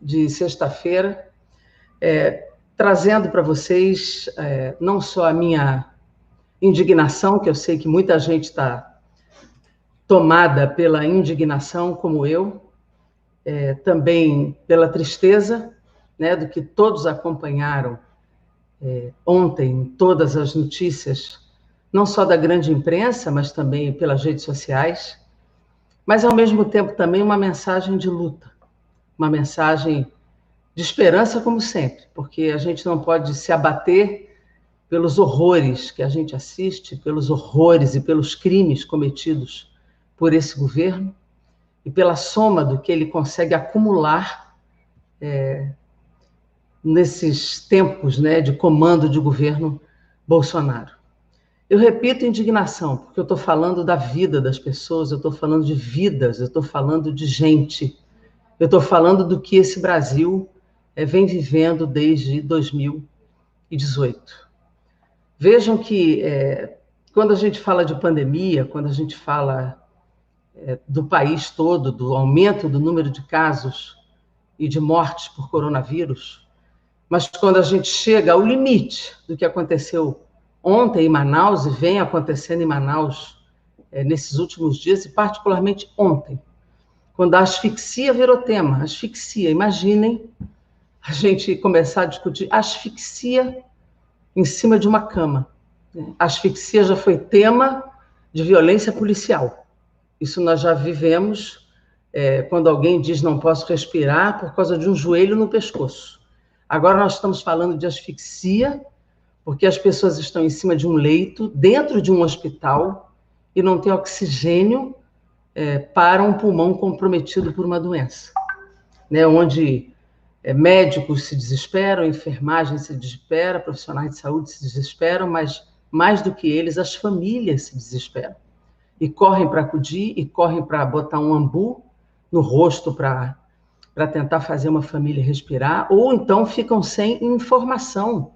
de sexta-feira, trazendo para vocês não só a minha indignação, que eu sei que muita gente está tomada pela indignação, como eu, também pela tristeza, né, do que todos acompanharam ontem, todas as notícias, não só da grande imprensa, mas também pelas redes sociais, mas, ao mesmo tempo, também uma mensagem de luta, uma mensagem de esperança, como sempre, porque a gente não pode se abater pelos horrores que a gente assiste, pelos horrores e pelos crimes cometidos por esse governo e pela soma do que ele consegue acumular nesses tempos, né, de comando de governo Bolsonaro. Eu repito indignação, porque eu estou falando da vida das pessoas, eu estou falando de vidas, eu estou falando de gente, eu estou falando do que esse Brasil vem vivendo desde 2018. Vejam que quando a gente fala de pandemia, quando a gente fala do país todo, do aumento do número de casos e de mortes por coronavírus, mas quando a gente chega ao limite do que aconteceu ontem em Manaus e vem acontecendo em Manaus nesses últimos dias, e particularmente ontem, quando a asfixia virou tema, asfixia, imaginem a gente começar a discutir asfixia em cima de uma cama. A asfixia já foi tema de violência policial. Isso nós já vivemos quando alguém diz não posso respirar por causa de um joelho no pescoço. Agora nós estamos falando de asfixia porque as pessoas estão em cima de um leito, dentro de um hospital, e não tem oxigênio para um pulmão comprometido por uma doença, né? Onde médicos se desesperam, enfermagem se desespera, profissionais de saúde se desesperam, mas mais do que eles, as famílias se desesperam. E correm para acudir, e correm para botar um ambu no rosto para tentar fazer uma família respirar, ou então ficam sem informação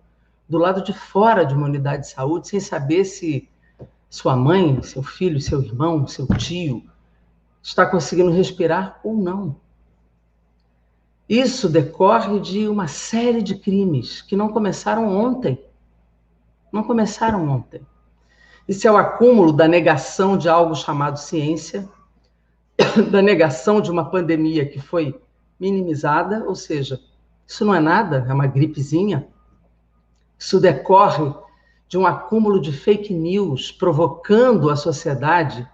do lado de fora de uma unidade de saúde, sem saber se sua mãe, seu filho, seu irmão, seu tio está conseguindo respirar ou não. Isso decorre de uma série de crimes que não começaram ontem. Não começaram ontem. Isso é o acúmulo da negação de algo chamado ciência, da negação de uma pandemia que foi minimizada, ou seja, isso não é nada, é uma gripezinha. Isso decorre de um acúmulo de fake news provocando a sociedade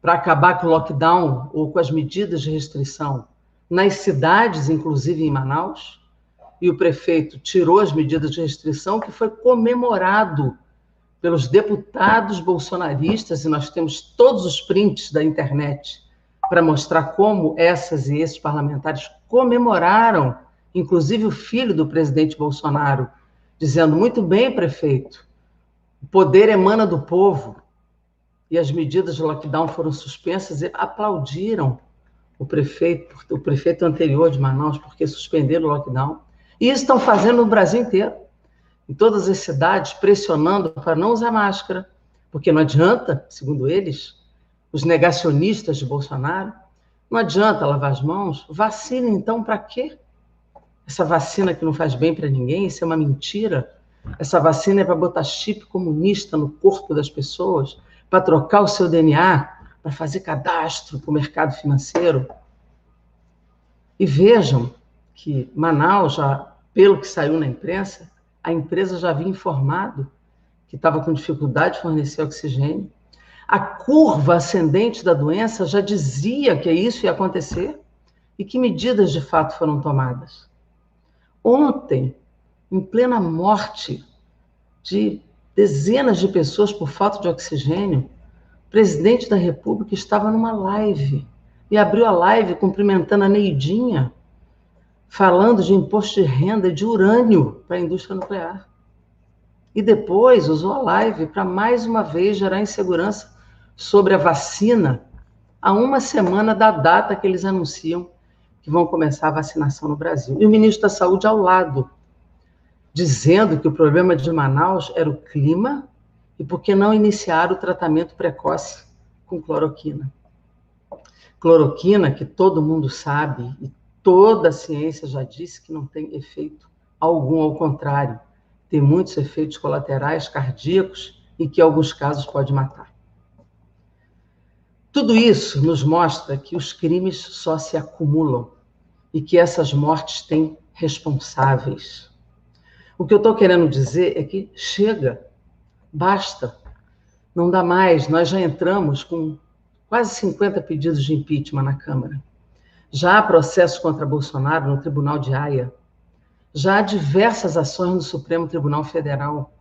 para acabar com o lockdown ou com as medidas de restrição nas cidades, inclusive em Manaus, e o prefeito tirou as medidas de restrição, que foi comemorado pelos deputados bolsonaristas, e nós temos todos os prints da internet para mostrar como essas e esses parlamentares comemoraram, inclusive o filho do presidente Bolsonaro, dizendo, muito bem, prefeito, o poder emana do povo, e as medidas de lockdown foram suspensas, e aplaudiram o prefeito anterior de Manaus, porque suspenderam o lockdown. E isso estão fazendo no Brasil inteiro, em todas as cidades, pressionando para não usar máscara, porque não adianta, segundo eles, os negacionistas de Bolsonaro, não adianta lavar as mãos. Vacina, então, para quê? Essa vacina que não faz bem para ninguém, isso é uma mentira. Essa vacina é para botar chip comunista no corpo das pessoas, para trocar o seu DNA, para fazer cadastro para o mercado financeiro. E vejam que Manaus, já, pelo que saiu na imprensa, a empresa já havia informado que estava com dificuldade de fornecer oxigênio. A curva ascendente da doença já dizia que isso ia acontecer. E que medidas de fato foram tomadas? Ontem, em plena morte de dezenas de pessoas por falta de oxigênio, o presidente da República estava numa live e abriu a live cumprimentando a Neidinha, falando de imposto de renda e de urânio para a indústria nuclear. E depois usou a live para, mais uma vez, gerar insegurança sobre a vacina, a uma semana da data que eles anunciam que vão começar a vacinação no Brasil. E o ministro da Saúde ao lado, dizendo que o problema de Manaus era o clima e porque não iniciaram o tratamento precoce com cloroquina. Cloroquina, que todo mundo sabe, e Toda a ciência já disse que não tem efeito algum, ao contrário, tem muitos efeitos colaterais cardíacos e que, em alguns casos, pode matar. Tudo isso nos mostra que os crimes só se acumulam e que essas mortes têm responsáveis. O que eu estou querendo dizer é que chega, basta, não dá mais. Nós já entramos com quase 50 pedidos de impeachment na Câmara. Já há processos contra Bolsonaro no Tribunal de Haia. Já há diversas ações no Supremo Tribunal Federal.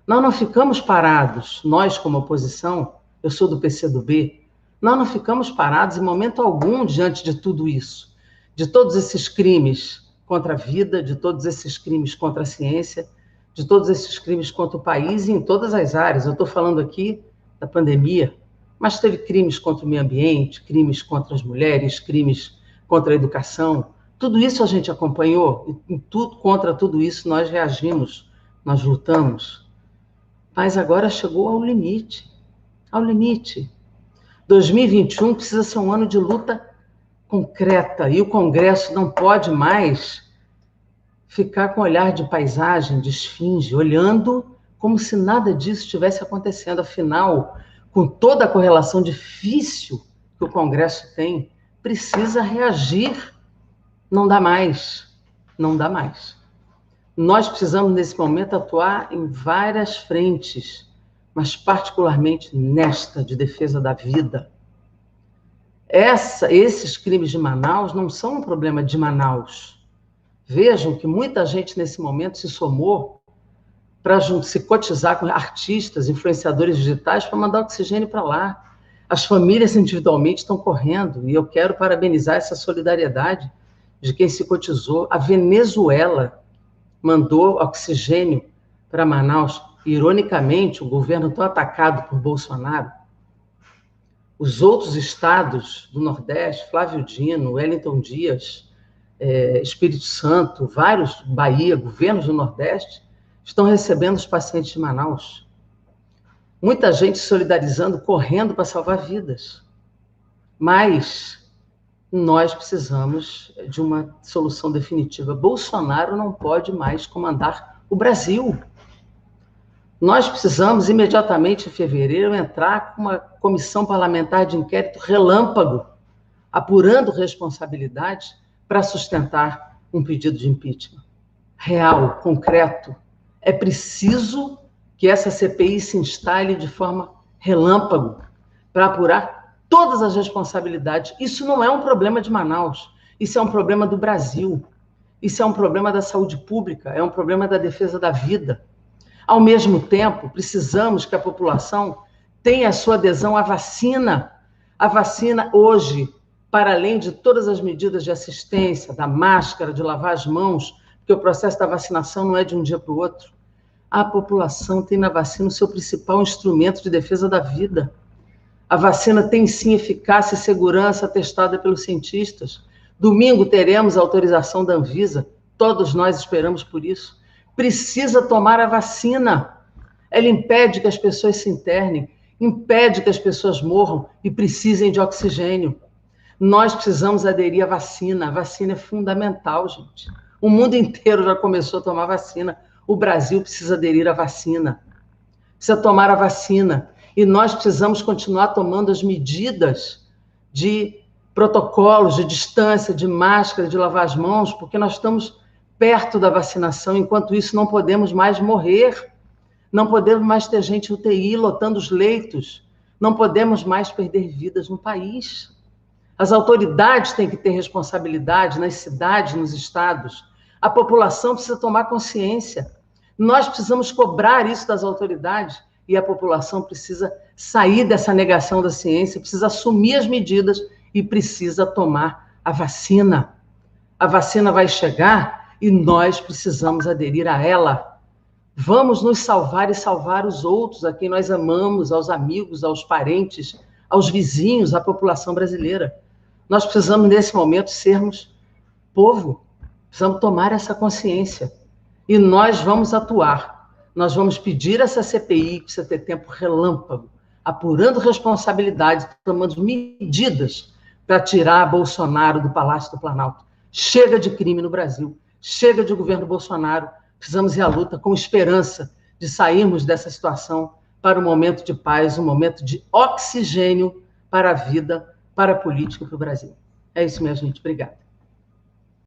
Nós não ficamos parados, nós como oposição, eu sou do PCdoB, nós não ficamos parados em momento algum diante de tudo isso, de todos esses crimes contra a vida, de todos esses crimes contra a ciência, de todos esses crimes contra o país e em todas as áreas. Eu estou falando aqui da pandemia, mas teve crimes contra o meio ambiente, crimes contra as mulheres, crimes contra a educação. Tudo isso a gente acompanhou, e contra tudo isso nós reagimos, nós lutamos. Mas agora chegou ao limite, ao limite. 2021 precisa ser um ano de luta concreta, e o Congresso não pode mais ficar com olhar de paisagem, de esfinge, olhando como se nada disso estivesse acontecendo. Afinal, com toda a correlação difícil que o Congresso tem, precisa reagir. Não dá mais, não dá mais. Nós precisamos, nesse momento, atuar em várias frentes, mas particularmente nesta de defesa da vida. Esses crimes de Manaus não são um problema de Manaus. Vejam que muita gente, nesse momento, se somou para se cotizar com artistas, influenciadores digitais, para mandar oxigênio para lá. As famílias individualmente estão correndo, e eu quero parabenizar essa solidariedade de quem se cotizou. A Venezuela mandou oxigênio para Manaus. Ironicamente, o governo tão atacado por Bolsonaro. Os outros estados do Nordeste, Flávio Dino, Wellington Dias, Espírito Santo, vários, Bahia, governos do Nordeste, estão recebendo os pacientes de Manaus. Muita gente se solidarizando, correndo para salvar vidas. Mas nós precisamos de uma solução definitiva. Bolsonaro não pode mais comandar o Brasil. Nós precisamos, imediatamente em fevereiro, entrar com uma comissão parlamentar de inquérito relâmpago, apurando responsabilidades para sustentar um pedido de impeachment real, concreto. É preciso que essa CPI se instale de forma relâmpago para apurar todas as responsabilidades. Isso não é um problema de Manaus, isso é um problema do Brasil, isso é um problema da saúde pública, é um problema da defesa da vida. Ao mesmo tempo, precisamos que a população tenha a sua adesão à vacina. A vacina hoje, para além de todas as medidas de assistência, da máscara, de lavar as mãos, porque o processo da vacinação não é de um dia para o outro, a população tem na vacina o seu principal instrumento de defesa da vida. A vacina tem sim eficácia e segurança atestada pelos cientistas. Domingo teremos a autorização da Anvisa, todos nós esperamos por isso. Precisa tomar a vacina. Ela impede que as pessoas se internem, impede que as pessoas morram e precisem de oxigênio. Nós precisamos aderir à vacina. A vacina é fundamental, gente. O mundo inteiro já começou a tomar vacina. O Brasil precisa aderir à vacina. Precisa tomar a vacina. E nós precisamos continuar tomando as medidas de protocolos, de distância, de máscara, de lavar as mãos, porque nós estamos perto da vacinação. Enquanto isso, não podemos mais morrer. Não podemos mais ter gente em UTI lotando os leitos. Não podemos mais perder vidas no país. As autoridades têm que ter responsabilidade nas cidades, nos estados. A população precisa tomar consciência. Nós precisamos cobrar isso das autoridades e a população precisa sair dessa negação da ciência, precisa assumir as medidas e precisa tomar a vacina. A vacina vai chegar e nós precisamos aderir a ela. Vamos nos salvar e salvar os outros, a quem nós amamos, aos amigos, aos parentes, aos vizinhos, à população brasileira. Nós precisamos, nesse momento, sermos povo. Precisamos tomar essa consciência. E nós vamos atuar. Nós vamos pedir essa CPI, que precisa ter tempo relâmpago, apurando responsabilidades, tomando medidas para tirar Bolsonaro do Palácio do Planalto. Chega de crime no Brasil. Chega de governo Bolsonaro. Precisamos ir à luta com esperança de sairmos dessa situação para um momento de paz, um momento de oxigênio para a vida, para a política e para o Brasil. É isso, minha gente. Obrigada.